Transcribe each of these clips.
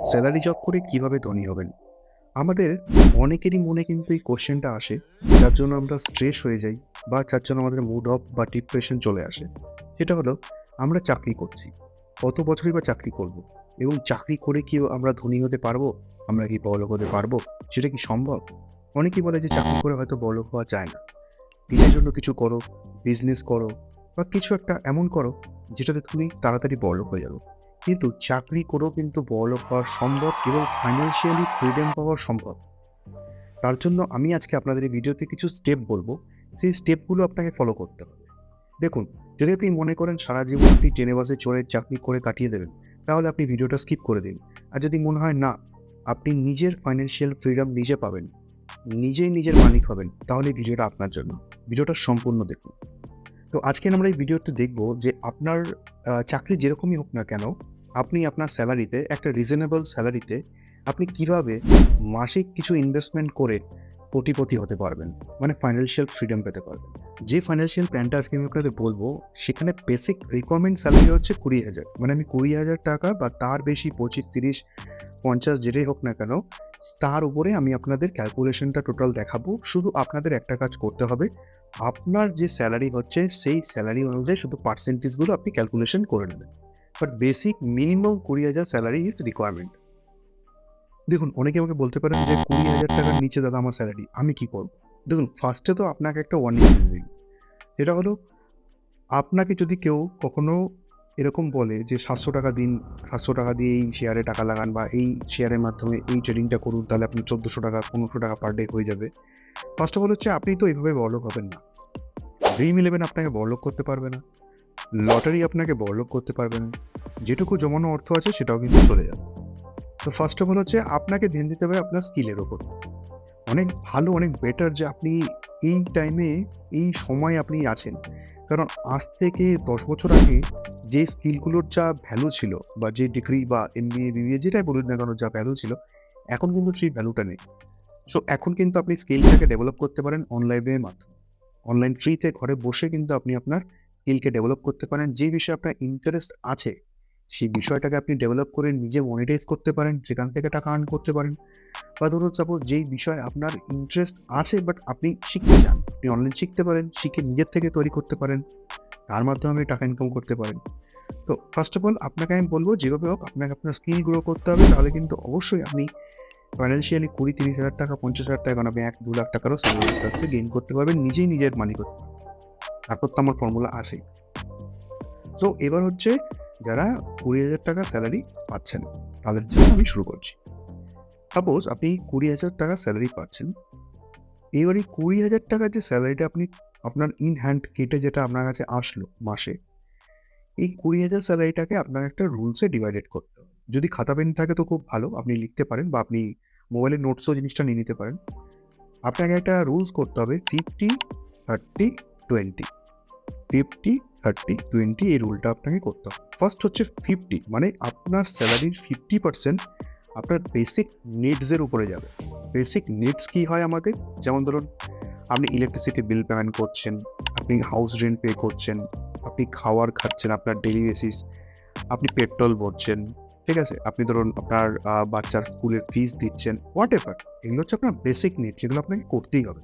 Salary job করে কিভাবে ধনী হবেন? আমাদের অনেকেরই মনে কিন্তু এই কোশ্চেনটা আসে, যার জন্য আমরা স্ট্রেস হয়ে যাই বা যার জন্য আমাদের মুড অফ বা ডিপ্রেশন চলে আসে। সেটা হলো, আমরা চাকরি করছি। কত বছরই বা চাকরি করব? এবং চাকরি করে কি আমরা ধনী হতে পারবো? আমরা কি বড়লোক হতে পারবো? সেটা কি সম্ভব? অনেকেই বলে যে চাকরি করে হয়তো বড়লোক হওয়া যায় না। নিজের জন্য কিছু করো, বিজনেস করো বা কিছু একটা এমন করো যেটাতে তুমি তাড়াতাড়ি বড়লোক হয়ে যাবে। কিন্তু চাকরি করেও কিন্তু বড়লোক হওয়া সম্ভব এবং ফাইন্যান্সিয়ালি ফ্রিডম পাওয়া সম্ভব। তার জন্য আমি আজকে আপনাদের এই ভিডিওতে কিছু স্টেপ বলবো। সেই স্টেপগুলো আপনাকে ফলো করতে হবে। দেখুন, যদি আপনি মনে করেন সারা জীবন আপনি ট্রেনে বাসে চড়ে চাকরি করে কাটিয়ে দেবেন, তাহলে আপনি ভিডিওটা স্কিপ করে দিন। আর যদি মনে হয় না, আপনি নিজের ফাইন্যান্সিয়াল ফ্রিডম নিজে পাবেন, নিজেই নিজের মালিক হবেন, তাহলে এই ভিডিওটা আপনার জন্য। ভিডিওটা সম্পূর্ণ দেখুন। তো আজকে আমরা এই ভিডিওতে দেখব যে আপনার চাকরি যেরকমই হোক না কেন, আপনি আপনার স্যালারিতে একটা রিজনেবল স্যালারিতে আপনি কিভাবে মাসিক কিছু ইনভেস্টমেন্ট করে কোটিপতি হতে পারবেন। মানে ফাইন্যান্সিয়াল ফ্রিডম পেতে পারবেন। যে ফাইন্যান্সিয়াল প্ল্যানটা আজকে আমি আপনাদের বলবো, সেখানে বেসিক রিকোয়ারমেন্ট স্যালারি হচ্ছে 20,000। মানে আমি 20,000 টাকা বা তার বেশি 25, 30, 50 যেটাই হোক না কেন, তার উপরে আমি আপনাদের ক্যালকুলেশনটা টোটাল দেখাবো। শুধু আপনাদের একটা কাজ করতে হবে, আপনার যে স্যালারি হচ্ছে সেই স্যালারি অনুযায়ী শুধু পার্সেন্টেজগুলো আপনি ক্যালকুলেশন করে নেবেন। But basic minimum 20,000 salary is requirement. দেখুন, অনেকে আমাকে বলতে পারেন যে 20,000 টাকার নিচে দাদা আমার স্যালারি, আমি কি করব? দেখুন, ফার্স্টে তো আপনাকে একটা ওয়ার্নিং দিয়ে দিই। সেটা হলো, আপনাকে যদি কেউ কখনো এরকম বলে যে 700 টাকা দিন, 700 টাকা দিয়ে এই শেয়ারে টাকা লাগান বা এই শেয়ারের মাধ্যমে এই ট্রেডিংটা করুন, তাহলে আপনি 1400 টাকা, 1500 টাকা পার ডে হয়ে যাবে। ফার্স্ট অফ অল হচ্ছে, আপনি তো এইভাবে বড়লোক হবেন না। ড্রিম ইলেভেন আপনাকে বড়লোক করতে পারবে না। লটারি আপনাকে বড়লোক করতে পারবে না। যেটুকু জমানো অর্থ আছে সেটাও কিন্তু চলে যাবে। তো ফার্স্ট অফ অল হচ্ছে, আপনাকে ধ্যান দিতে হবে আপনার স্কিলের ওপর। অনেক ভালো, অনেক বেটার যে আপনি এই টাইমে, এই সময় আপনি আছেন। কারণ আজ থেকে 10 বছর আগে যে স্কিলগুলোর যা ভ্যালু ছিল বা যে ডিগ্রি বা এমবিএ, বিবিএ যেটাই বলুন না কেন যা ভ্যালু ছিল, এখন কিন্তু সেই ভ্যালুটা নেই। সো এখন কিন্তু আপনি স্কিলটাকে ডেভেলপ করতে পারেন অনলাইনের মাধ্যমে। অনলাইন ফ্রিতে ঘরে বসে কিন্তু আপনি আপনার স্কিলকে ডেভেলপ করতে পারেন। যে বিষয়ে আপনার ইন্টারেস্ট আছে, সেই বিষয়টাকে আপনি ডেভেলপ করে নিজে মনিটাইজ করতে পারেন, সেখান থেকে টাকা আর্ন করতে পারেন। বা ধরুন সাপোজ যেই বিষয়ে আপনার ইন্টারেস্ট আছে বাট আপনি শিখতে চান, আপনি অনলাইন শিখতে পারেন, শিখে নিজের থেকে তৈরি করতে পারেন। তার মাধ্যমে আপনি টাকা ইনকাম করতে পারেন। তো ফার্স্ট অফ অল আপনাকে আমি বলব, যেভাবে হোক আপনাকে আপনার স্কিল গ্রো করতে হবে, তাহলে কিন্তু অবশ্যই আপনি ফাইন্যান্সিয়ালি 20-30,000 টাকা, 50,000 টাকা, আপনি 1-2 লাখ টাকারও স্যালারি আস্তে আস্তে গেইন করতে পারবেন, নিজেই নিজের মালিক হতে পারবেন। তারপর তো আমার ফর্মুলা আছেই। সো এবার হচ্ছে, যারা 20,000 টাকা স্যালারি পাচ্ছেন, তাদের জন্য আমি শুরু করছি। সাপোজ আপনি 20,000 টাকা স্যালারি পাচ্ছেন। এবার এই 20,000 টাকার যে স্যালারিটা আপনি আপনার ইন হ্যান্ড কেটে যেটা আপনার কাছে আসলো মাসে, এই 20,000 স্যালারিটাকে আপনার একটা রুলসে ডিভাইডেড করতে হবে। যদি খাতা পেন থাকে তো খুব ভালো, আপনি লিখতে পারেন বা আপনি মোবাইলের নোটসও জিনিসটা নিয়ে নিতে পারেন। আপনাকে একটা রুলস করতে হবে 50, 30, 20। 50, 30, 20 এই রুলটা আপনাকে করতে হবে। ফার্স্ট হচ্ছে 50, মানে আপনার স্যালারির 50% আপনার বেসিক নিডসের উপরে যাবে। বেসিক নিডস কি হয় আমাদের? যেমন ধরুন, আপনি ইলেকট্রিসিটি বিল পেমেন্ট করছেন, আপনি হাউস রেন্ট পে করছেন, আপনি খাওয়ার খাচ্ছেন আপনার ডেইলি বেসিস, আপনি পেট্রোল ভরছেন, ঠিক আছে? আপনি ধরুন আপনার বাচ্চার স্কুলের ফিস দিচ্ছেন, হোয়াটএভার। এগুলো হচ্ছে আপনার বেসিক নিডস, যেগুলো আপনাকে করতেই হবে।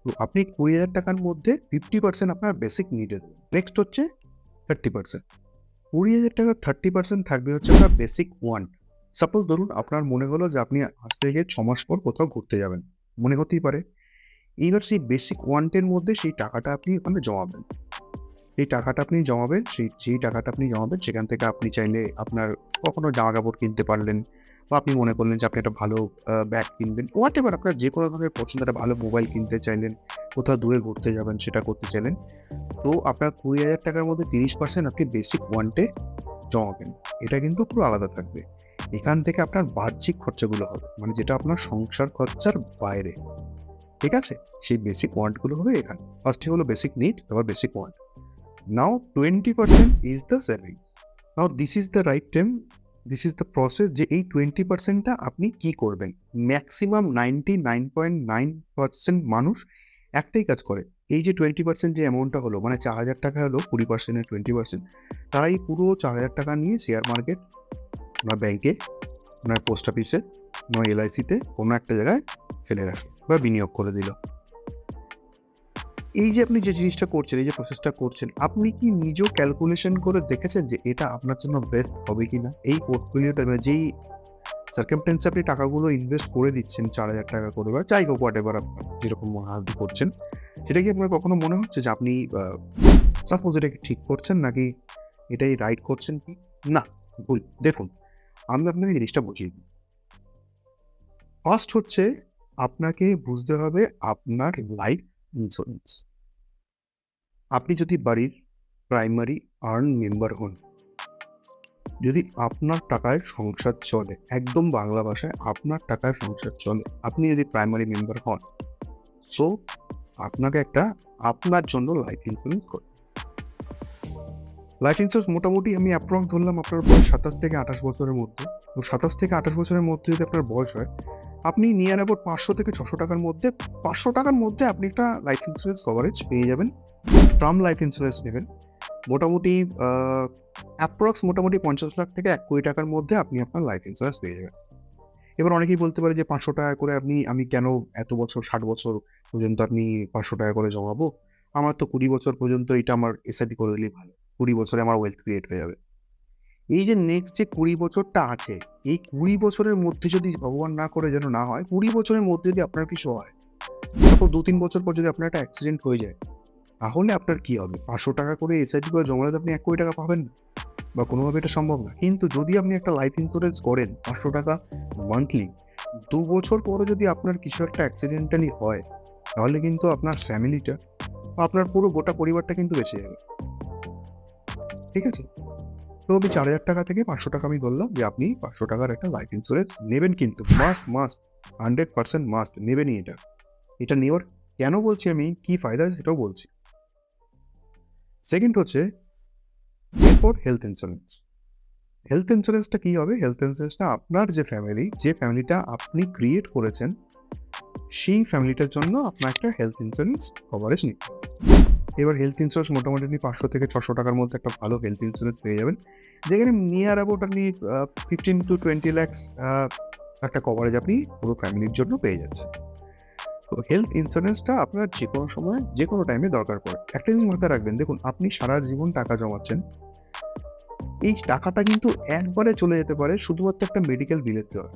তো আপনি 20,000 টাকার মধ্যে 50% আপনার বেসিক নিডের। নেক্সট হচ্ছে 30%। 20,000 টাকার 30% থাকবে হচ্ছে আপনার বেসিক ওয়ান্ট। সাপোজ ধরুন আপনার মনে হলো যে আপনি আজ থেকে 6 মাস পর কোথাও ঘুরতে যাবেন। মনে হতেই পারে। এইবার সেই বেসিক ওয়ান্টের মধ্যে সেই টাকাটা আপনি ওখানে জমাবেন। এই টাকাটা আপনি জমাবেন, যেই টাকাটা আপনি জমাবেন সেখান থেকে আপনি চাইলে আপনার কখনো জামাকাপড় কিনতে পারলেন, বা আপনি মনে করলেন যে আপনি একটা ভালো ব্যাগ কিনবেন। হোয়াটএভার, আপনার যে কোনো ধরনের পছন্দ, একটা ভালো মোবাইল কিনতে চাইলেন, কোথাও দূরে ঘুরতে যাবেন সেটা করতে চাইলেন। তো আপনার 20,000 টাকার মধ্যে 30% আপনি বেসিক ওয়ান্টে জমাবেন। এটা কিন্তু পুরো আলাদা থাকবে। এখান থেকে আপনার বাহ্যিক খরচাগুলো হবে। মানে যেটা আপনার সংসার খরচার বাইরে। ঠিক আছে? সেই বেসিক ওয়ান্ট গুলো হবে এখানে। ফার্স্টে হলো বেসিক নিড, তারপর basic want. Now 20% is the savings. Now this is the right time, this is the process যে এই 20% টা আপনি কি করবেন? ম্যাক্সিমাম 99.9% মানুষ একটাই কাজ করে। এই যে 20% যে অ্যামাউন্টটা হলো, মানে 4,000 টাকা হলো, 20% এর 20%, তারা এই পুরো 4,000 টাকা নিয়ে শেয়ার মার্কেট বা ব্যাংকে নয় পোস্ট অফিসে, নয় LIC-তে কোনো একটা জায়গায় ফেলে রাখে বা বিনিয়োগ করে দিল। এই যে আপনি যে জিনিসটা করছেন, এই যে প্রসেসটা করছেন, আপনি কি নিজেও ক্যালকুলেশন করে দেখেছেন যে এটা আপনার জন্য বেস্ট হবে কিনা? এই পোর্টফোলিওটা মানে যেই সার্কামস্ট্যান্সে আপনি টাকাগুলো ইনভেস্ট করে দিচ্ছেন 4,000 টাকা করে বা যাই হোক হোয়াটএভার আপনার যেরকম মনে হয় আপনি করছেন, সেটা কি আপনার কখনো মনে হচ্ছে যে আপনি সাপোজ এটাকে ঠিক করছেন নাকি এটাই রাইট করছেন কি? না, ভুল। দেখুন, আমি আপনাকে জিনিসটা বুঝিয়ে দিই। ফার্স্ট হচ্ছে আপনাকে বুঝতে হবে আপনার লাইফ ইন্স্যুরেন্স। আপনি যদি বাড়ির প্রাইমারি আর্ন মেম্বার হন, যদি আপনার টাকায় সংসার চলে, একদম বাংলা ভাষায় আপনার টাকায় সংসার চলে, আপনি যদি প্রাইমারি মেম্বার হন, সো আপনাকে একটা আপনার জন্য লাইফ ইন্স্যুরেন্স করতে হবে। লাইফ ইন্স্যুরেন্স মোটামুটি আমি অ্যাপ্রক্স ধরলাম আপনার বয়স 27 থেকে 28 বছরের মধ্যে। তো 27 থেকে 28 বছরের মধ্যে যদি আপনার বয়স হয়, আপনি নিয়ার অ্যাবাউট 500 থেকে 600 টাকার মধ্যে, 500 টাকার মধ্যে আপনি একটা লাইফ ইন্স্যুরেন্স কভারেজ পেয়ে যাবেন। টার্ম লাইফ ইন্স্যুরেন্স নেবেন। মোটামুটি অ্যাপ্রক্স মোটামুটি 50 লাখ থেকে 1 কোটি টাকার মধ্যে আপনি আপনার লাইফ ইন্স্যুরেন্স পেয়ে যাবেন। এবার অনেকেই বলতে পারে যে 500 টাকা করে আমি কেন এত বছর 60 বছর পর্যন্ত আপনি 500 টাকা করে জমাবো? আমার তো 20 বছর পর্যন্ত এটা আমার SIP করে দিলেই ভালো। 20 বছরে আমার ওয়েলথ ক্রিয়েট হয়ে যাবে। এই যে নেক্সট যে 20 বছরটা আছে, এই 20 বছরের মধ্যে যদি ভগবান না করে যেন না হয়, 20 বছরের মধ্যে যদি আপনার কিছু হয়, তারপর 2-3 বছর পর যদি আপনার একটা অ্যাক্সিডেন্ট হয়ে যায়, তাহলে আপনার কি হবে? 500 টাকা করে SIP করে জমালে তো আপনি 1 কোটি টাকা পাবেন না বা কোনোভাবে এটা সম্ভব না। কিন্তু যদি আপনি একটা লাইফ ইন্স্যুরেন্স করেন 500 টাকা মান্থলি, 2 বছর পরে যদি আপনার কিছু একটা অ্যাক্সিডেন্টালি হয়, তাহলে কিন্তু আপনার ফ্যামিলিটা বা আপনার পুরো গোটা পরিবারটা কিন্তু বেঁচে যাবে। ঠিক আছে? তো আমি 4,000 টাকা থেকে 500 টাকা আমি বললাম যে আপনি 500 টাকার একটা লাইফ ইন্স্যুরেন্স নেবেন কিন্তু। মাস্ট 100% মাস্ট নেবেনই এটা। এটা নেওয়ার কেন বলছি আমি, কি ফায়দা সেটাও বলছি। সেকেন্ড হচ্ছে এরপর হেলথ ইন্স্যুরেন্স। হেলথ ইন্স্যুরেন্সটা কি হবে? হেলথ ইন্স্যুরেন্সটা আপনার যে ফ্যামিলিটা আপনি ক্রিয়েট করেছেন, সেই ফ্যামিলিটার জন্য আপনার একটা হেলথ ইন্স্যুরেন্স কভারেজ নিতে হবে। এবার হেলথ ইন্স্যুরেন্স মোটামুটি আপনি 500 থেকে 600 টাকার মধ্যে একটা ভালো হেলথ ইন্স্যুরেন্স পেয়ে যাবেন। যেখানে নিয়ার অ্যাবাউট আপনি 15 to 20 lakhs একটা কভারেজ আপনি পুরো ফ্যামিলির জন্য পেয়ে যাচ্ছেন। তো হেলথ ইন্স্যুরেন্সটা আপনার যেকোনো সময়, যেকোনো টাইমে দরকার পড়ে। একটা জিনিস মাথায় রাখবেন, দেখুন আপনি সারা জীবন টাকা জমাচ্ছেন। এই টাকাটা কিন্তু একবারে চলে যেতে পারে শুধুমাত্র একটা মেডিকেল বিলের দেওয়া।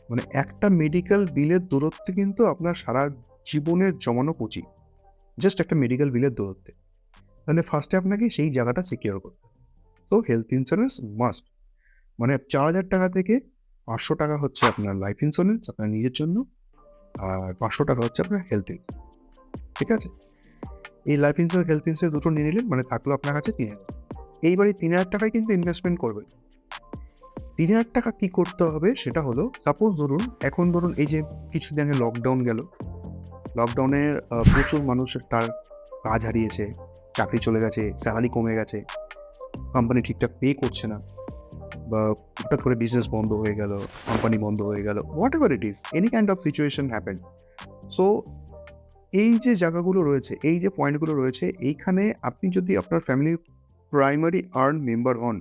মানে একটা মেডিকেল বিলের দূরত্বে কিন্তু আপনার সারা জীবনের জমানো পুঁজি। জাস্ট একটা মেডিকেল বিলের দূরত্বে। তাহলে ফার্স্টে আপনাকে সেই জায়গাটা সিকিউর করতে হবে। তো হেলথ ইন্স্যুরেন্স মাস্ট। মানে 4,000 টাকা থেকে 500 টাকা হচ্ছে আপনার লাইফ ইন্স্যুরেন্স আপনার নিজের জন্য, আর 500 টাকা হচ্ছে আপনার হেলথ ইন্স্যুরেন্স। ঠিক আছে? এই লাইফ ইন্স্যুরেন্স, হেলথ ইন্স্যুরেন্স দুটো নিয়ে নিলেন, মানে থাকলো আপনার কাছে 3,000। এইবার এই 3,000 টাকায় কিন্তু ইনভেস্টমেন্ট করবেন। 3,000 টাকা কি করতে হবে সেটা হলো, সাপোজ এখন ধরুন এই যে কিছুদিন আগে লকডাউন গেল। লকডাউনে প্রচুর মানুষের তার কাজ হারিয়েছে, চাকরি চলে গেছে, স্যালারি কমে গেছে, কোম্পানি ঠিকঠাক পে করছে না, বা হঠাৎ করে বিজনেস বন্ধ হয়ে গেল, কোম্পানি বন্ধ হয়ে গেল, what ever it is, any kind of situation happen. So এই যে জায়গাগুলো রয়েছে, এই যে পয়েন্টগুলো রয়েছে, এইখানে আপনি যদি আপনার ফ্যামিলির প্রাইমারি আর্ন মেম্বার হন,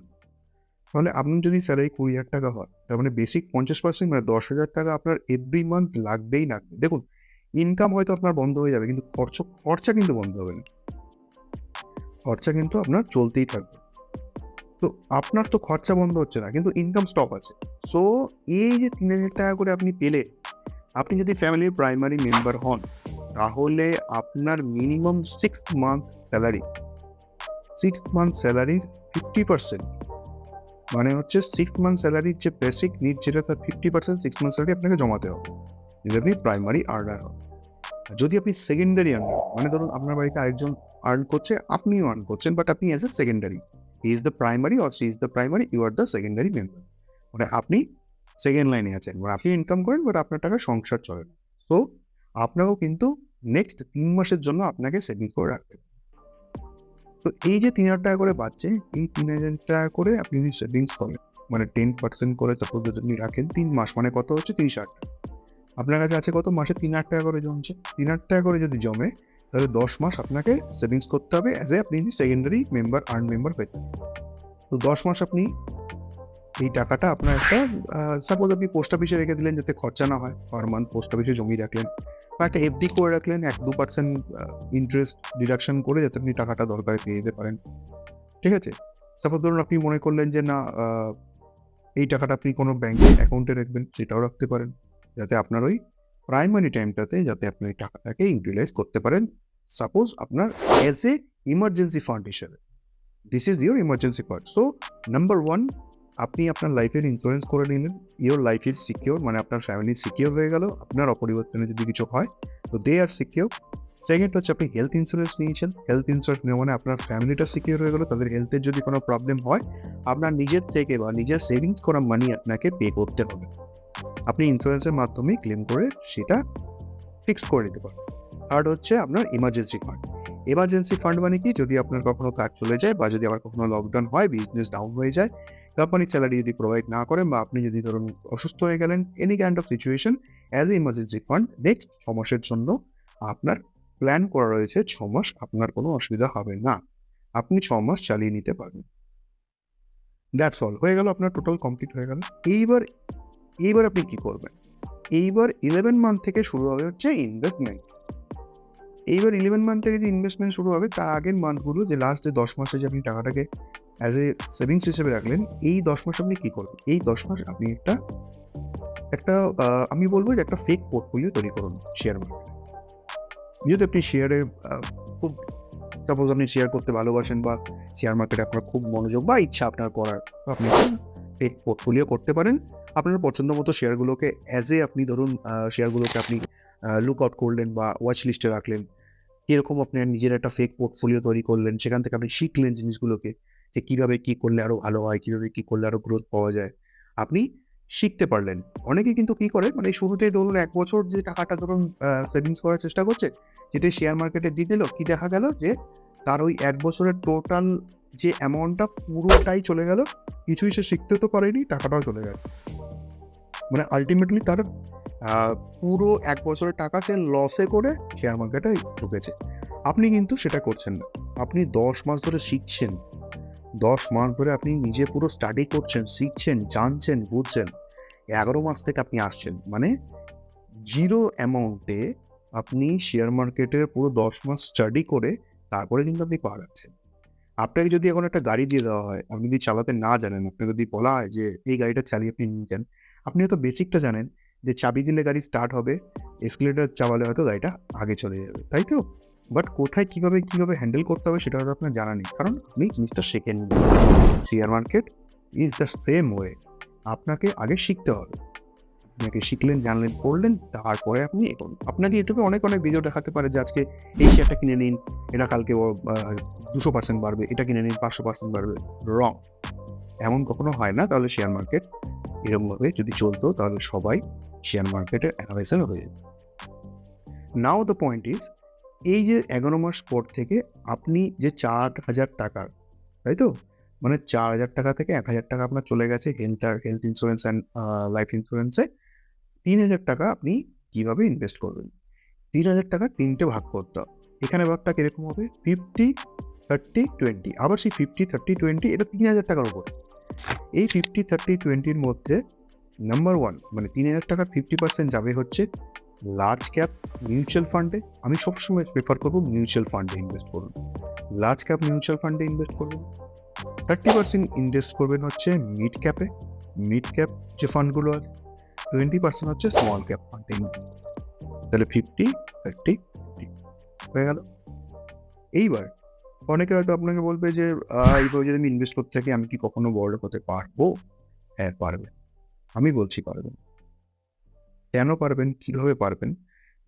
তাহলে আপনার যদি স্যালারি 20,000 টাকা হয়, তার মানে বেসিক 50% মানে 10,000 টাকা আপনার এভরি মান্থ লাগবেই লাগবে। দেখুন, ইনকাম হয়তো আপনার বন্ধ হয়ে যাবে, কিন্তু খরচা কিন্তু বন্ধ হবে না। খরচা কিন্তু আপনার চলতেই থাকবে। তো আপনার তো খরচা বন্ধ হচ্ছে না, কিন্তু ইনকাম স্টপ আছে। সো এই যে 3,000 টাকা করে আপনি পেলে, আপনি যদি ফ্যামিলির প্রাইমারি মেম্বার হন, তাহলে আপনার মিনিমাম 6 মান্থ স্যালারির 50%, মানে হচ্ছে 6 মান্থ স্যালারির যে বেসিক নিড যেটা, তার 50% 6 মান্থ স্যালারি আপনাকে জমাতে হবে যদি আপনি প্রাইমারি আর্নার হন। আর যদি আপনি সেকেন্ডারি আর্নার, মানে ধরুন আপনার বাড়িতে আরেকজন আর্ন করছে, আপনিও আর্ন করছেন, বাট আপনি as a secondary, he is the primary or she is the primary, you are the secondary member. মানে আপনি সেকেন্ড লাইনে আছেন, মানে আপনি ইনকাম করেন, বাট আপনার টাকা সংসার চলে না। তো আপনাকেও কিন্তু নেক্সট 3 মাসের জন্য আপনাকে সেভিং করে রাখতে হবে। তো এই যে 3,000 টাকা করে বাঁচছে, এই 3,000 টাকা করে আপনি যদি সেভিংস করেন, মানে 10% করে সাপোজ যদি আপনি রাখেন 3 মাস, মানে কত হচ্ছে 30,000 টাকা। আপনার কাছে আছে কত? মাসে 3,000 টাকা করে জমছে। 3,000 টাকা করে যদি জমে, তাহলে 10 মাস আপনাকে সেভিংস করতে হবে অ্যাজ এ আপনি যদি সেকেন্ডারি মেম্বার, আর্ন মেম্বার পেতেন। তো 10 মাস আপনি এই টাকাটা আপনার একটা সাপোজ আপনি পোস্ট অফিসে রেখে দিলেন যাতে খরচা না হয়, পার মান্থ পোস্ট অফিসে জমিয়ে রাখলেন, বা একটা এফডি করে রাখলেন 1-2% ইন্টারেস্ট ডিডাকশন করে, যাতে আপনি টাকাটা দরকারে পেয়ে যেতে পারেন। ঠিক আছে? সাপোজ ধরুন আপনি মনে করলেন যে না, এই টাকাটা আপনি কোনো ব্যাংকে অ্যাকাউন্টে রাখবেন, সেটাও রাখতে পারেন, যাতে আপনার ওই প্রাইমারি টাইমটাতে যাতে আপনি এই টাকাটাকে ইউটিলাইজ করতে পারেন, সাপোজ আপনার অ্যাজ এ ইমার্জেন্সি ফান্ড হিসেবে। This is your emergency fund. So number 1, আপনি আপনার লাইফের ইন্স্যুরেন্স করে নিলেন। ইউর লাইফ ইজ সিকিউর, মানে আপনার ফ্যামিলি সিকিউর হয়ে গেল। আপনার অপরিবর্তনে যদি কিছু হয় তো দে আর সিকিউর। সেকেন্ড হচ্ছে আপনি হেলথ ইন্স্যুরেন্স নিয়েছেন। হেলথ ইন্স্যুরেন্স নেওয়া মানে আপনার ফ্যামিলিটা সিকিউর হয়ে গেল। তাদের হেলথের যদি কোনো প্রবলেম হয়, আপনার নিজের থেকে বা নিজের সেভিংস করা মানি আপনাকে পে করতে হবে। আপনি ইন্স্যুরেন্সের মাধ্যমে ক্লেম করে সেটা ফিক্স করে নিতে পারেন। থার্ড হচ্ছে আপনার ইমার্জেন্সি ফান্ড। এমার্জেন্সি ফান্ড মানে কি, যদি আপনার কখনো কাজ চলে যায় বা যদি আবার কখনো লকডাউন হয়, বিজনেস ডাউন হয়ে যায়, কোম্পানি স্যালারি যদি প্রোভাইড না করেন, বা আপনি যদি ধরুন অসুস্থ হয়ে গেলেন, any kind of situation, as a emergency fund next 6 মাসের জন্য আপনার প্ল্যান করা রয়েছে। 6 মাস আপনার কোনো অসুবিধা হবে না, আপনি 6 মাস চালিয়ে নিতে পারবেন। দ্যাটস অল, হয়ে গেল, আপনার টোটাল কমপ্লিট হয়ে গেল। এইবার এইবার আপনি কি করবেন? এইবার 11 মান্থ থেকে শুরু হবে হচ্ছে ইনভেস্টমেন্ট। এইবার 11 মান্থ থেকে যে ইনভেস্টমেন্ট শুরু হবে, তার আগের মান্থগুলো, যে লাস্ট যে 10 মাসে যে আপনি টাকাটাকে অ্যাজ এ সেভিংস হিসেবে রাখলেন, এই 10 মাস আপনি কি করবেন? এই 10 মাস আপনি একটা একটা আমি বলবো যে একটা ফেক পোর্টফোলিও তৈরি করুন শেয়ার মার্কেটে। যদি আপনি শেয়ারে খুব, সাপোজ আপনি শেয়ার করতে ভালোবাসেন, বা শেয়ার মার্কেটে আপনার খুব মনোযোগ বা ইচ্ছা আপনার করার, তো আপনি ফেক পোর্টফোলিও করতে পারেন। আপনার পছন্দ মতো শেয়ারগুলোকে অ্যাজ এ আপনি ধরুন শেয়ারগুলোকে আপনি লুক আউট করলেন বা ওয়াচ লিস্টে রাখলেন। এরকম আপনার নিজের একটা ফেক পোর্টফোলিও তৈরি করলেন, সেখান থেকে আপনি শিখলেন জিনিসগুলোকে, যে কীভাবে কী করলে আরও ভালো হয়, কীভাবে কী করলে আরও গ্রোথ পাওয়া যায়। আপনি শিখতে পারলেন। অনেকে কিন্তু কী করে, মানে শুরুতেই ধরুন 1 বছর যে টাকাটা ধরুন সেভিংস করার চেষ্টা করছে, সেটাই শেয়ার মার্কেটে দিয়ে দিল। কী দেখা গেল যে তার ওই 1 বছরের টোটাল যে অ্যামাউন্টটা পুরোটাই চলে গেল। কিছুই সে শিখতে তো পারেনি, টাকাটাও চলে গেছে। মানে আল্টিমেটলি তার পুরো 1 বছরের টাকা সে লসে করে শেয়ার মার্কেটে ঢুকেছে। আপনি কিন্তু সেটা করছেন না। আপনি 10 মাস ধরে শিখছেন। 10 মাস ধরে আপনি নিজে পুরো স্টাডি করছেন, শিখছেন, জানছেন, বুঝছেন। 11 মাস থেকে আপনি আসছেন। মানে 0 অ্যামাউন্টে আপনি শেয়ার মার্কেটের পুরো 10 মাস স্টাডি করে তারপরে কিন্তু আপনি পা রাখছেন। আপনাকে যদি এখন একটা গাড়ি দিয়ে দেওয়া হয়, আপনি যদি চালাতে না জানেন, আপনাকে যদি বলা হয় যে এই গাড়িটা চালিয়ে আপনি নিয়ে যান, আপনি হয়তো বেসিকটা জানেন যে চাবি দিলে গাড়ি স্টার্ট হবে, এসকেলেটর চাপালে হয়তো গাড়িটা আগে চলে যাবে, তাই তো? বাট কোথায় কীভাবে হ্যান্ডেল করতে হবে সেটা হয়তো আপনার জানা নেই, কারণ আপনি জিনিসটা শেখেননি। Share market is the same way. আপনাকে আগে শিখতে হবে। আপনাকে শিখলেন, জানলেন, পড়লেন, তারপরে আপনি এগোন। আপনাকে ইউটিউবে অনেক ভিডিও দেখাতে পারে যে আজকে এই শেয়ারটা কিনে নিন, এটা কালকে 200% বাড়বে, এটা কিনে নিন 500% বাড়বে। রং। এমন কখনো হয় না। তাহলে শেয়ার মার্কেট এরকমভাবে যদি চলতো, তাহলে সবাই শেয়ার মার্কেটের অ্যানালাইজার হয়ে যেত। নাও দ্য পয়েন্ট ইজ, এই যে 11 মাস পর থেকে আপনি যে 4,000 টাকা, তাই তো? মানে 4,000 টাকা থেকে 1,000 টাকা আপনার চলে গেছে হেলথ ইন্স্যুরেন্স অ্যান্ড লাইফ ইন্স্যুরেন্সে। 3,000 টাকা আপনি কিভাবে ইনভেস্ট করবেন? 3,000 টাকা 3টে ভাগ করতে হবে। এখানে ভাগটা কিরকম হবে? 50, 30, 20। আবার সেই 50, 30, 20 এটা 3,000 টাকার উপরে। এই 50, 30, 20 এর মধ্যে নাম্বার 1, মানে 3,000 টাকার 50% যাবে হচ্ছে লার্জ ক্যাপ মিউচুয়াল ফান্ডে। আমি সবসময় প্রেফার করব মিউচুয়াল ফান্ডে ইনভেস্ট করুন। লার্জ ক্যাপ মিউচুয়াল ফান্ডে ইনভেস্ট করবেন। 30% ইনভেস্ট করবেন হচ্ছে মিড ক্যাপে। মিড ক্যাপ যে ফান্ডগুলো আছে, 20% হচ্ছে স্মল ক্যাপ ফান্ডে। তাহলে 50, 30, 20 হয়ে গেল। এইবার অনেকে হয়তো আপনাকে বলবে যে এইভাবে যদি আমি ইনভেস্ট করতে থাকি, আমি কি কখনো বড়লোক হতে পারবো? হ্যাঁ, পারবেন। আমি বলছি পারবেন। কেন পারবেন? কিভাবে পারবেন?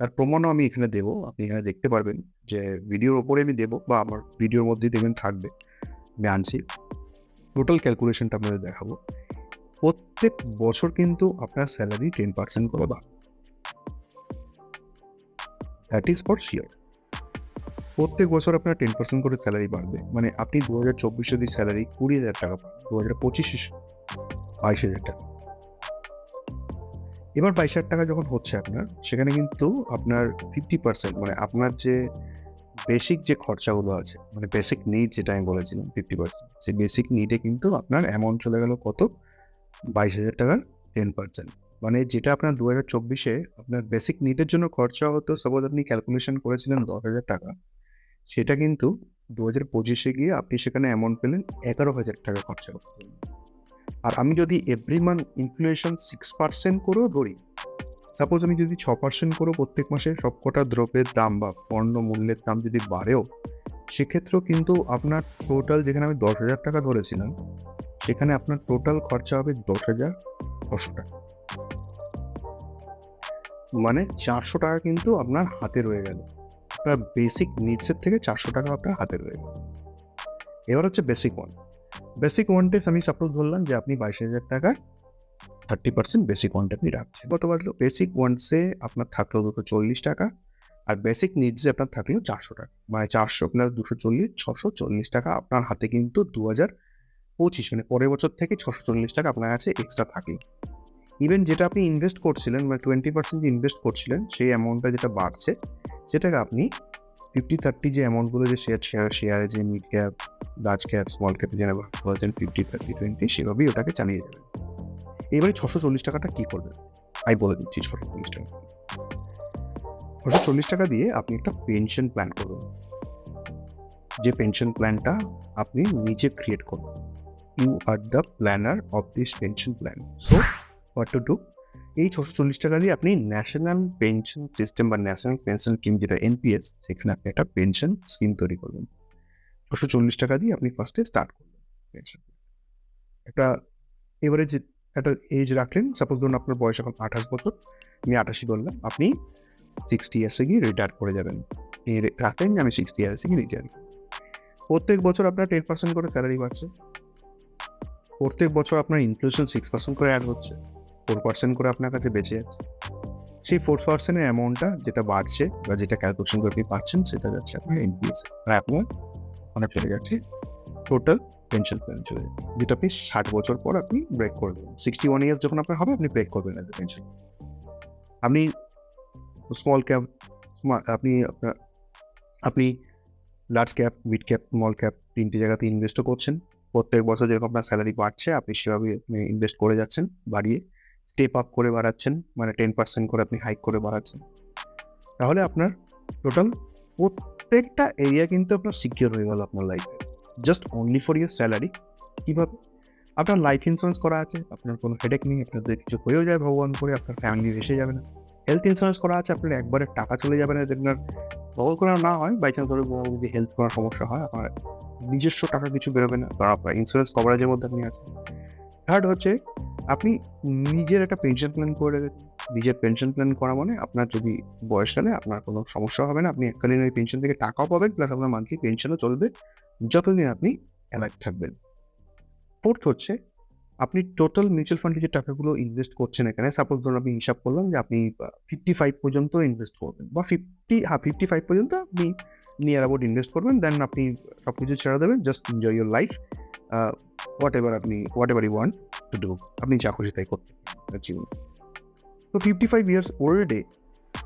তার প্রমাণও আমি এখানে দেবো। আপনি এখানে দেখতে পারবেন যে ভিডিওর ওপরে আমি দেবো, বা আমার ভিডিওর মধ্যেই দেখবেন থাকবে। আমি আনছি। টোটাল ক্যালকুলেশনটা আপনাদের দেখাবো। প্রত্যেক বছর কিন্তু আপনার স্যালারি 10% করে বাড়বে। That is for sure. প্রত্যেক বছর আপনার 10% করে স্যালারি বাড়বে। মানে আপনি 2024 যদি স্যালারি 20,000 টাকা পান, 2025 22,000 টাকা। এবার 22,000 টাকা যখন হচ্ছে আপনার, সেখানে কিন্তু আপনার 50%, মানে আপনার যে বেসিক যে খরচাগুলো আছে, মানে বেসিক নিড যেটা আমি বলেছিলাম 50%, সেই বেসিক নিডে কিন্তু আপনার অ্যামাউন্ট চলে গেল কত? 22,000 টাকার 10%। মানে যেটা আপনার 2024-এ আপনার বেসিক নিডের জন্য খরচা হতো, সাপোজ আপনি ক্যালকুলেশন করেছিলেন 10,000 টাকা, সেটা কিন্তু 2025-এ গিয়ে আপনি সেখানে অ্যামাউন্ট পেলেন 11,000 টাকা খরচা করতে হলো। আর আমি যদি এভরি মান্থ ইনফ্লেশন 6% করেও ধরি, সাপোজ আমি যদি 6% করেও প্রত্যেক মাসে সবকটা দ্রব্যের দাম বা পণ্য মূল্যের দাম যদি বাড়েও, সেক্ষেত্রেও কিন্তু আপনার টোটাল, যেখানে আমি 10,000 টাকা ধরেছিলাম, সেখানে আপনার টোটাল খরচা হবে 10,600 টাকা। মানে 400 টাকা কিন্তু আপনার হাতে রয়ে গেল। আপনার বেসিক নিডসের থেকে 400 টাকা আপনার হাতে রয়ে গেল। এবার হচ্ছে বেসিক ওয়ান। বেসিক ওয়ান্টে আমি সাপোজ ধরলাম যে আপনি 22,000 টাকার 30% বেসিক ওয়ান্টে আপনি রাখছেন। কত বাজলো? বেসিক ওয়ান্টসে আপনার থাকলো 240 টাকা, আর বেসিক নিডসে আপনার থাকলো 400 টাকা। মানে 400 প্লাস 240, 640 টাকা আপনার হাতে কিন্তু 2025, মানে পরের বছর থেকে 640 টাকা আপনার কাছে এক্সট্রা থাকলো। ইভেন যেটা আপনি ইনভেস্ট করছিলেন, মানে 20% যে ইনভেস্ট করছিলেন, সেই অ্যামাউন্টটা যেটা বাড়ছে, সেটাকে আপনি 50-30 যে অ্যামাউন্টগুলো, যে শেয়ারে যে mid cap, large cap, small ক্যাপে যেন ভাগ করেছেন 50-30-20, সেভাবেই ওটাকে চালিয়ে যাবেন। এবারে 640 টাকাটা কি করবেন? আমি বলে দিচ্ছি 640 টাকা। 640 টাকা দিয়ে আপনি একটা পেনশন প্ল্যান করবেন। যে পেনশন প্ল্যানটা আপনি নিজে ক্রিয়েট করবেন। You are the planner of this pension plan. So what to do? এই 640 টাকা দিয়ে আপনি ন্যাশনাল পেনশন সিস্টেম বা ন্যাশনাল পেনশন স্কিম, যেটা এনপিএস, সেখানে আপনি একটা পেনশন স্কিম তৈরি করবেন। 640 টাকা দিয়ে আপনি ফার্স্টে স্টার্ট করবেন পেনশন। একটা এভারেজ একটা এজ রাখলেন, সাপোজ ধরুন আপনার বয়স এখন 28 বছর, আমি 88 ধরলাম, আপনি 60 ইয়ার্সে গিয়ে রিটায়ার করে যাবেন। রাখলেন যে আমি 60 ইয়ার্সে গিয়ে রিটায়ার। প্রত্যেক বছর আপনার 10% করে স্যালারি বাড়ছে। প্রত্যেক বছর আপনার ইনফ্লেশন 6% করে অ্যাড হচ্ছে, 4% করে আপনার কাছে বেঁচে যাচ্ছে। সেই 4% এর অ্যামাউন্টটা যেটা বাড়ছে বা যেটা ক্যালকুলেশন করে আপনি পাচ্ছেন, সেটা যাচ্ছে আপনার এনপিএস, আর আপনার অনেক চলে যাচ্ছে টোটাল পেনশন প্ল্যান চলে যাচ্ছে, যেটা আপনি 60 বছর পর আপনি ব্রেক করে দেবেন। 61 ইয়ার্স যখন আপনার হবে, আপনি ব্রেক করবেন এজ এ পেনশন। আপনি স্মল ক্যাপ, আপনি large cap, mid cap, small cap, 3টে জায়গাতে ইনভেস্টও করছেন। প্রত্যেক বছর যেরকম আপনার স্যালারি বাড়ছে, আপনি সেভাবে আপনি ইনভেস্ট করে যাচ্ছেন, বাড়িয়ে স্টেপ আপ করে বাড়াচ্ছেন, মানে 10% করে আপনি হাইক করে বাড়াচ্ছেন। তাহলে আপনার টোটাল প্রত্যেকটা এরিয়া কিন্তু আপনার সিকিউর হয়ে গেল আপনার লাইফে, just only for your salary. কীভাবে? আপনার লাইফ ইন্স্যুরেন্স করা আছে, আপনার কোনো হেডেক নেই, আপনাদের কিছু হয়েও যায় ভগবান করে, আপনার ফ্যামিলি এসে যাবে না। হেলথ ইন্স্যুরেন্স করা আছে, আপনার একবারে টাকা চলে যাবে না, যদি আপনার ভগবান করে না হয়, বাই চান্স ধরে যদি হেলথ কোনো সমস্যা হয়, আপনার নিজস্ব টাকা কিছু বেরোবে না, কারণ আপনার ইন্স্যুরেন্স কভারেজের মধ্যে আপনি আছেন। থার্ড হচ্ছে, আপনি নিজের একটা পেনশন প্ল্যান করে রেখেছেন। নিজের পেনশন প্ল্যান করা মানে আপনার যদি বয়সকালে আপনার কোনো সমস্যা হবে না, আপনি এককালীন ওই পেনশন থেকে টাকাও পাবেন, প্লাস আপনার মান্থলি পেনশনও চলবে যতদিন আপনি অ্যালাইভ থাকবেন। ফোর্থ হচ্ছে, আপনি টোটাল মিউচুয়াল ফান্ডে যে টাকাগুলো ইনভেস্ট করছেন এখানে, সাপোজ ধরুন আমি হিসাব করলাম যে আপনি 55 পর্যন্ত ইনভেস্ট করবেন, বা 55 পর্যন্ত আপনি নিয়ার অ্যাবাউট ইনভেস্ট করবেন, দেন আপনি সব কিছু ছেড়ে দেবেন, just enjoy your life, whatever you want to do, আপনি যা খুশি তাই করতে পারেন জীবনে। তো 55 ইয়ার্স ওল্ডে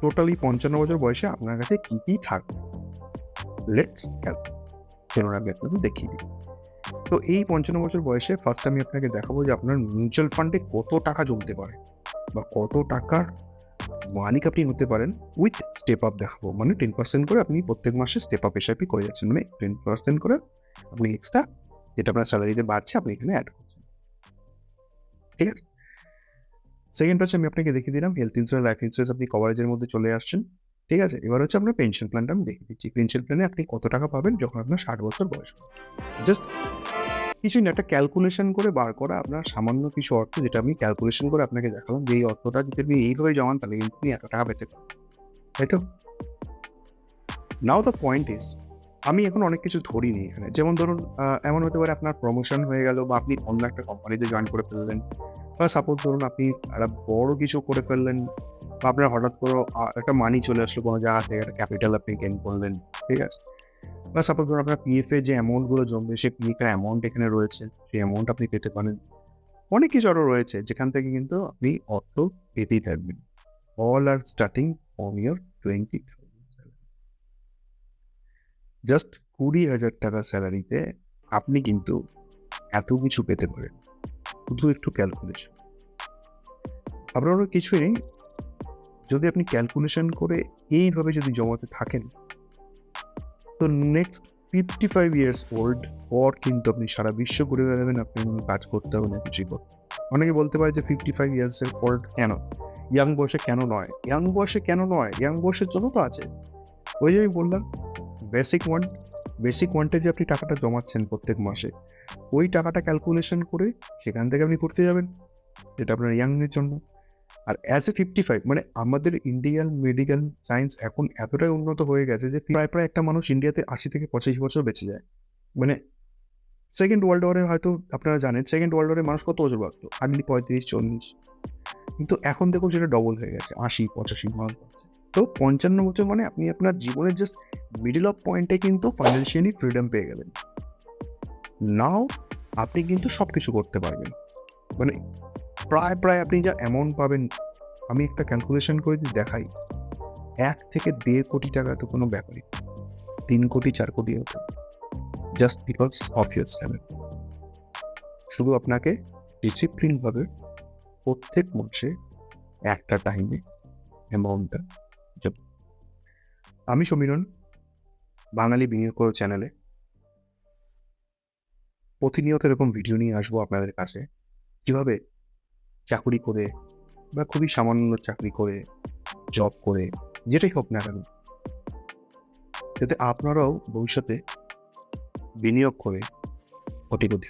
টোটালি 55 বছর বয়সে আপনার কাছে কী কী থাকবে, লেটস হেল্প, চলুন আমি আপনাদের দেখিয়ে দিই। তো এই 55 বছর বয়সে ফার্স্ট আমি আপনাকে দেখাবো যে আপনার মিউচুয়াল ফান্ডে কত টাকা জমতে পারে, বা কত টাকার মালিক আপনি হতে পারেন, উইথ স্টেপ আপ দেখাবো। মানে 10% করে আপনি প্রত্যেক মাসে স্টেপ আপ এসআইপি করে যাচ্ছেন, মানে 10% করে আপনি এক্সট্রা, যেটা আপনার স্যালারিতে বাড়ছে, আপনি এখানে অ্যাড করছেন। ঠিক আছে? সেকেন্ড হচ্ছে, আমি আপনাকে দেখিয়ে দিলাম হেলথ ইন্স্যুরেন্স, লাইফ ইন্স্যুরেন্স আপনি কভারেজের মধ্যে চলে আসছেন। ঠিক আছে? এবার হচ্ছে আপনার পেনশন প্ল্যানটা আমি দেখিয়ে দিচ্ছি। পেনশন প্ল্যানে আপনি কত টাকা পাবেন যখন আপনার 60 বছর বয়স হবে। জাস্ট কিছুই না, একটা ক্যালকুলেশন করে বার করা আপনার সামান্য কিছু অর্থ, যেটা আমি ক্যালকুলেশন করে আপনাকে দেখালাম যে এই অর্থটা যদি আপনি এইভাবে জমান, তাহলে কিন্তু আপনি এত টাকা পেতে পারেন, তাই তো? নাও দ্য পয়েন্ট ইজ, আমি এখন অনেক কিছু ধরিনি এখানে। যেমন ধরুন, এমন হতে পারে আপনার প্রমোশন হয়ে গেল, বা আপনি অন্য একটা কোম্পানিতে জয়েন করে ফেললেন, বা সাপোজ ধরুন আপনি একটা বড় কিছু করে ফেললেন, বা আপনার হঠাৎ করে একটা মানি চলে আসলো কোনো জায়গা থেকে, একটা ক্যাপিটাল আপনি গেইন করলেন। ঠিক আছে? বা সাপোজ ধরুন আপনার পিএফ এ যে অ্যামাউন্টগুলো জমবে, সেই পিএফ এর অ্যামাউন্ট এখানে রয়েছে, সেই অ্যামাউন্ট আপনি পেতে পারেন। অনেক কিছু আরও রয়েছে, যেখান থেকে কিন্তু আপনি অর্থ পেতেই থাকবেন। All are starting from your 20,000 salary. Just 20,000 টাকা স্যালারিতে আপনি কিন্তু এত কিছু পেতে পারেন। শুধু একটু ক্যালকুলেশন। আপনার অন্য কিছুই নেই। যদি আপনি ক্যালকুলেশন করে এইভাবে যদি জমাতে থাকেন, তো নেক্সট 55 ইয়ার্স ওল্ড পর কিন্তু আপনি সারা বিশ্ব ঘুরে বেড়াবেন, আপনি কোনো কাজ করতে হবে না, কিছুই করতে। অনেকে বলতে পারে যে 55 ইয়ার্সের পর কেন? ইয়াং বয়সে কেন নয়? ইয়াং বয়সে কেন নয়? ইয়াং বয়সের জন্য তো আছে। ওই যে আমি বললাম বেসিক ওয়ান্টে যে আপনি টাকাটা জমাচ্ছেন প্রত্যেক মাসে, ওই টাকাটা ক্যালকুলেশন করে সেখান থেকে আপনি ঘুরতে যাবেন। এটা আপনার ইয়াংদের জন্য। আর অ্যাজ এ 55 মানে আমাদের ইন্ডিয়ান মেডিকেল সায়েন্স এখন এতটাই উন্নত হয়ে গেছে যে প্রায় একটা মানুষ ইন্ডিয়াতে ৮০ থেকে ৮৫ বছর বেঁচে যায়। মানে সেকেন্ড ওয়ার্ল্ড ওয়ারে হয়তো আপনারা জানেন, সেকেন্ড ওয়ার্ল্ড ওয়ারে মানুষ কত বছর বাঁচত? হার্ডলি ৩৫-৪০। কিন্তু এখন দেখুন সেটা ডবল হয়ে গেছে, ৮০-৮৫ মানুষ বাঁচছে। তো ৫৫ বছর মানে আপনি আপনার জীবনের জাস্ট মিডল অফ পয়েন্টে কিন্তু ফাইন্যান্সিয়ালি ফ্রিডম পেয়ে গেলেন। নাও আপনি কিন্তু সবকিছু করতে পারবেন। মানে প্রায় আপনি যা অ্যামাউন্ট পাবেন, আমি একটা ক্যালকুলেশন করে যদি দেখাই, ১ থেকে ১.৫ কোটি টাকা তো কোনো ব্যাপারই না। ৩ কোটি ৪ কোটি হতো। Just because of your stamina. শুধু আপনাকে ডিসিপ্লিনভাবে প্রত্যেক মাসে একটা টাইমে অ্যামাউন্টটা জমা। আমি সমীরণ, বাঙালি বিনিয়োগ করো চ্যানেলে প্রতিনিয়ত এরকম ভিডিও নিয়ে আসবো আপনাদের কাছে। কিভাবে চাকুরি করে বা খুবই সামান্য চাকরি করে, জব করে, যেটাই হোক না কেন, যাতে আপনারাও ভবিষ্যতে বিনিয়োগ করে কোটিপতি